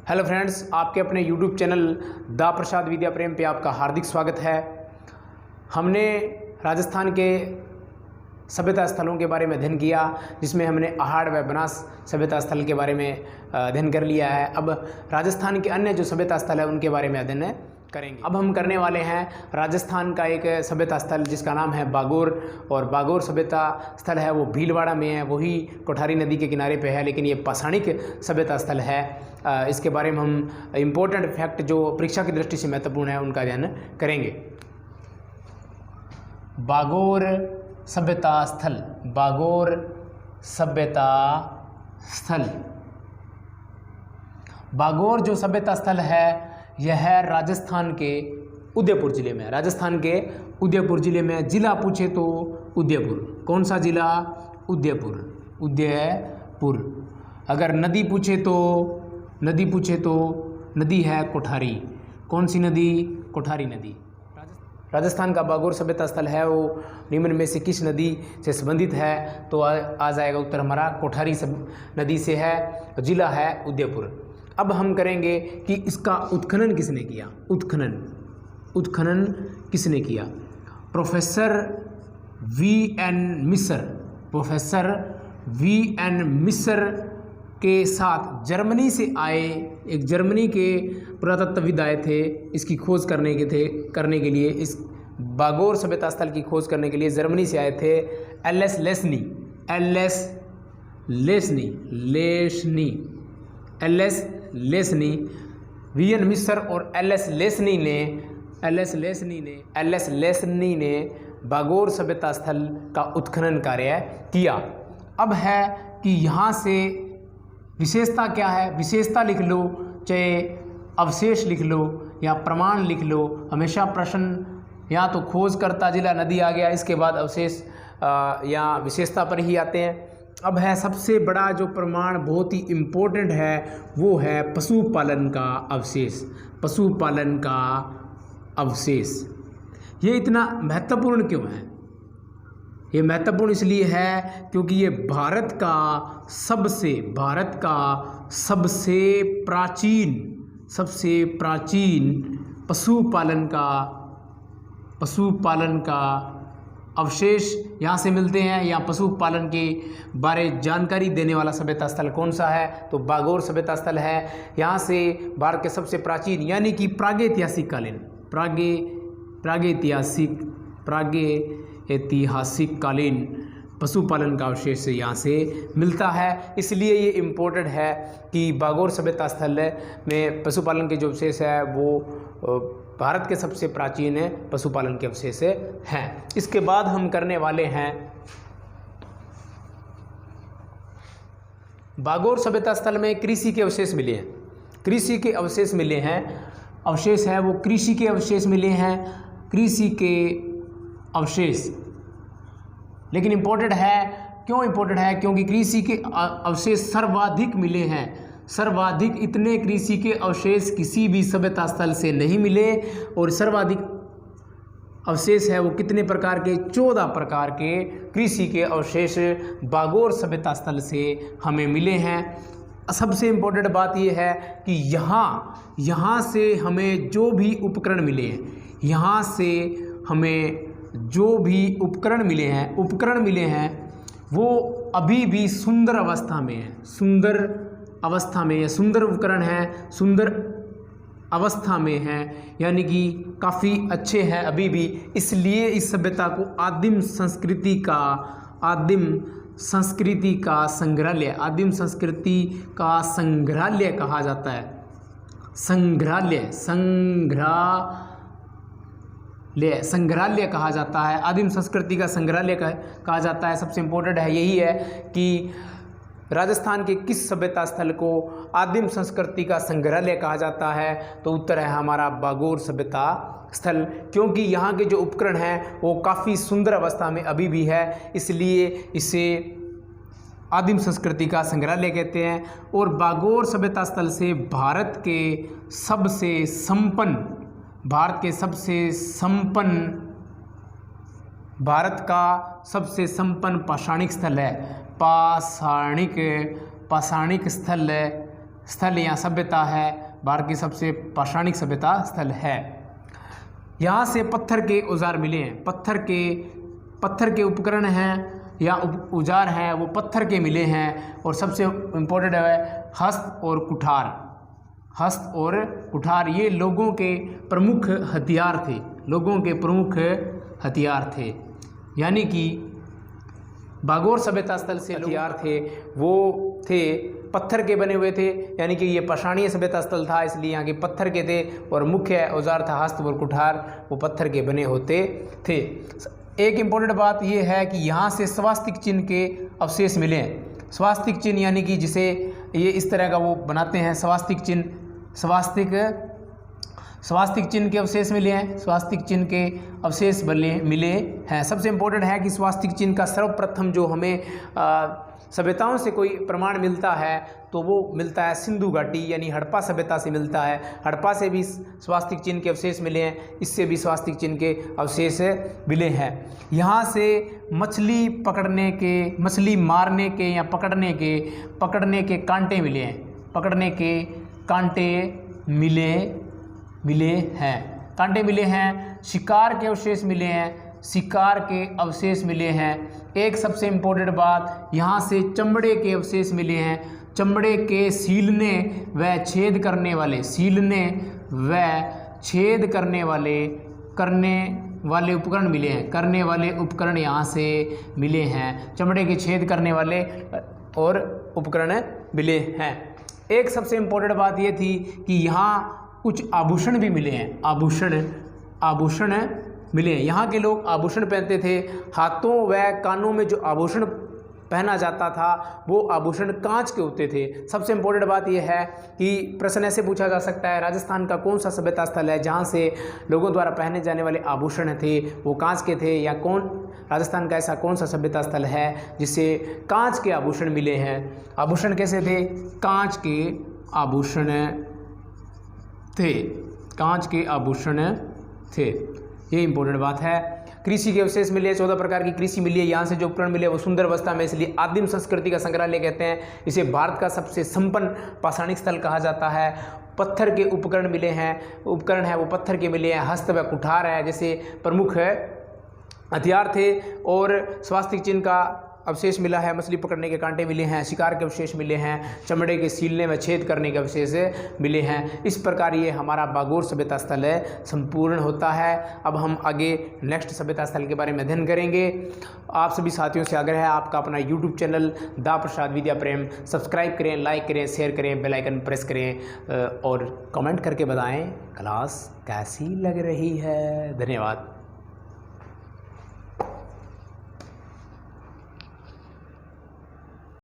Hello friends, आपके अपने YouTube channel दा प्रसाद विद्या प्रेम पे आपका हार्दिक स्वागत है। हमने राजस्थान के सभ्यता स्थलों के बारे में अध्ययन किया, जिसमें हमने अहाड़ व बनास सभ्यता स्थल के बारे में अध्ययन कर लिया है। अब राजस्थान के अन्य जो सभ्यता स्थल है उनके बारे में अध्ययन करेंगे। अब हम करने वाले हैं राजस्थान का एक सभ्यता स्थल जिसका नाम है बागोर, और बागोर सभ्यता स्थल है वो भीलवाड़ा में है, वही कोठारी नदी के किनारे पे है, लेकिन ये पाषाणिक सभ्यता स्थल है। इसके बारे में हम इम्पोर्टेंट फैक्ट जो परीक्षा की दृष्टि से महत्वपूर्ण है उनका अध्ययन करेंगे। बागोर सभ्यता स्थल, बागोर सभ्यता स्थल। बागोर जो सभ्यता स्थल है यह है राजस्थान के उदयपुर जिले में। राजस्थान के उदयपुर जिले में, जिला पूछे तो उदयपुर। कौन सा जिला? उदयपुर, उदयपुर। अगर नदी पूछे तो नदी है कोठारी। कौन सी नदी? कोठारी नदी। राजस्थान का बागोर सभ्यता स्थल है वो निम्न में से किस नदी से संबंधित है? तो आ जाएगा उत्तर हमारा कोठारी नदी से है, जिला है उदयपुर। अब हम करेंगे कि इसका उत्खनन किसने किया। उत्खनन किसने किया? Professor VN. मिस्र। Professor VN. मिस्र के साथ जर्मनी से आए एक जर्मनी के पुरातत्वविद आए थे इसकी खोज करने के लिए, इस बागोर सभ्यता स्थल की खोज करने के लिए जर्मनी से आए थे एल.एस. लेसनी। वी.एन. मिस्र और एल.एस. लेसनी ने बागोर सभ्यता स्थल का उत्खनन कार्य किया। अब है कि यहाँ से विशेषता क्या है? विशेषता लिख लो, चाहे अवशेष लिख लो या प्रमाण लिख लो। हमेशा प्रश्न या तो खोजकर्ता जिला नदी आ गया, इसके बाद अवशेष या विशेषता पर ही आते हैं। अब है सबसे बड़ा जो प्रमाण बहुत ही इम्पोर्टेंट है वो है पशुपालन का अवशेष। पशुपालन का अवशेष ये इतना महत्वपूर्ण क्यों है? ये महत्वपूर्ण इसलिए है क्योंकि ये भारत का सबसे प्राचीन पशुपालन का अवशेष यहाँ से मिलते हैं। यहाँ पशुपालन के बारे जानकारी देने वाला सभ्यता स्थल कौन सा है? तो बागोर सभ्यता स्थल है। यहाँ से भारत के सबसे प्राचीन यानी कि प्रागैतिहासिक कालीन पशुपालन का अवशेष यहाँ से मिलता है। इसलिए ये इम्पोर्टेंट है कि बागोर सभ्यता स्थल में पशुपालन के जो अवशेष है वो भारत के सबसे प्राचीन पशुपालन के अवशेष हैं। इसके बाद हम करने वाले हैं बागोर सभ्यता स्थल में कृषि के अवशेष मिले हैं। कृषि के अवशेष मिले हैं, अवशेष है वो कृषि के अवशेष मिले हैं, कृषि के अवशेष। लेकिन इम्पोर्टेंट है, क्यों इम्पोर्टेंट है? क्योंकि कृषि के अवशेष सर्वाधिक मिले हैं। सर्वाधिक इतने कृषि के अवशेष किसी भी सभ्यता स्थल से नहीं मिले। और सर्वाधिक अवशेष है वो कितने प्रकार के? 14 प्रकार के कृषि के अवशेष बागोर सभ्यता स्थल से हमें मिले हैं। सबसे इम्पोर्टेंट बात यह है कि यहाँ से हमें जो भी उपकरण मिले हैं, यहाँ से हमें जो भी उपकरण मिले हैं वो अभी भी सुंदर अवस्था में है। सुंदर उपकरण है, सुंदर अवस्था में है, यानी कि काफ़ी अच्छे हैं अभी भी। इसलिए इस सभ्यता को आदिम संस्कृति का संग्रहालय कहा जाता है। संग्रहालय कहा जाता है, आदिम संस्कृति का संग्रहालय कहा जाता है। सबसे इम्पोर्टेंट है यही है कि राजस्थान के किस सभ्यता स्थल को आदिम संस्कृति का संग्रहालय कहा जाता है? तो उत्तर है हमारा बागोर सभ्यता स्थल, क्योंकि यहाँ के जो उपकरण हैं वो काफ़ी सुंदर अवस्था में अभी भी है, इसलिए इसे आदिम संस्कृति का संग्रहालय कहते हैं। और बागोर सभ्यता स्थल से भारत का सबसे संपन्न पाषाणिक स्थल है। पाषाणिक स्थल स्थल या सभ्यता है, भारत की सबसे पाषाणिक सभ्यता स्थल है। यहाँ से पत्थर के औजार मिले हैं, पत्थर के उपकरण हैं या औजार हैं वो पत्थर के मिले हैं। और सबसे इम्पोर्टेंट है हस्त और कुठार। हस्त और कुठार ये लोगों के प्रमुख हथियार थे, लोगों के प्रमुख हथियार थे। यानी कि बागोर सभ्यता स्थल से हथियार थे वो थे पत्थर के बने हुए थे, यानी कि ये पाषाणीय सभ्यता स्थल था इसलिए यहाँ के पत्थर के थे। और मुख्य औजार था हस्त और कुठार, वो पत्थर के बने होते थे। एक इम्पोर्टेंट बात ये है कि यहाँ से स्वास्तिक चिन्ह के अवशेष मिले हैं। स्वास्तिक चिन्ह यानी कि जिसे ये इस तरह का वो बनाते हैं स्वास्तिक चिन्ह, स्वास्तिक चिन्ह के अवशेष मिले हैं, स्वास्तिक चिन्ह के अवशेष मिले हैं। सबसे इम्पोर्टेंट है कि स्वास्तिक चिन्ह का सर्वप्रथम जो हमें सभ्यताओं से कोई प्रमाण मिलता है तो वो मिलता है सिंधु घाटी यानी हड़प्पा सभ्यता से मिलता है। हड़प्पा से भी स्वास्तिक चिन्ह के अवशेष मिले हैं, इससे भी स्वास्तिक चिन्ह के अवशेष मिले हैं। यहाँ से मछली पकड़ने के, मछली मारने के या पकड़ने के कांटे मिले हैं, पकड़ने के कांटे मिले हैं, कांटे मिले हैं। शिकार के अवशेष मिले हैं, शिकार के अवशेष मिले हैं। एक सबसे इम्पोर्टेंट बात, यहाँ से चमड़े के अवशेष मिले हैं, चमड़े के सीलने व छेद करने वाले उपकरण मिले हैं, करने वाले उपकरण यहाँ से मिले हैं, चमड़े के छेद करने वाले और उपकरण मिले हैं। एक सबसे इम्पोर्टेंट बात ये थी कि यहाँ कुछ आभूषण भी मिले हैं, आभूषण मिले हैं। यहाँ के लोग आभूषण पहनते थे, हाथों व कानों में जो आभूषण पहना जाता था वो आभूषण कांच के होते थे। सबसे इम्पोर्टेंट बात यह है कि प्रश्न ऐसे पूछा जा सकता है राजस्थान का कौन सा सभ्यता स्थल है जहाँ से लोगों द्वारा पहने जाने वाले आभूषण थे वो कांच के थे, या राजस्थान का ऐसा कौन सा सभ्यता स्थल है जिससे कांच के आभूषण मिले हैं। आभूषण कैसे थे? कांच के आभूषण थे, कांच के आभूषण थे, ये इंपॉर्टेंट बात है। कृषि के अवशेष मिले, 14 प्रकार की कृषि मिली है। यहाँ से जो उपकरण मिले वो सुंदर अवस्था में, इसलिए आदिम संस्कृति का संग्रहालय कहते हैं। इसे भारत का सबसे संपन्न पाषाणिक स्थल कहा जाता है। पत्थर के उपकरण मिले हैं, उपकरण है वो पत्थर के मिले हैं। हस्त व कुठार है जैसे प्रमुख हथियार थे, और स्वास्तिक चिन्ह का अवशेष मिला है, मछली पकड़ने के कांटे मिले हैं, शिकार के अवशेष मिले हैं, चमड़े के सीलने में छेद करने के अवशेष मिले हैं। इस प्रकार ये हमारा बागोर सभ्यता स्थल है संपूर्ण होता है। अब हम आगे नेक्स्ट सभ्यता स्थल के बारे में अध्ययन करेंगे। आप सभी साथियों से आग्रह है आपका अपना यूट्यूब चैनल दा प्रसाद विद्या प्रेम सब्सक्राइब करें, लाइक करें, शेयर करें, बेल आइकन प्रेस करें और कमेंट करके बताएं क्लास कैसी लग रही है। धन्यवाद।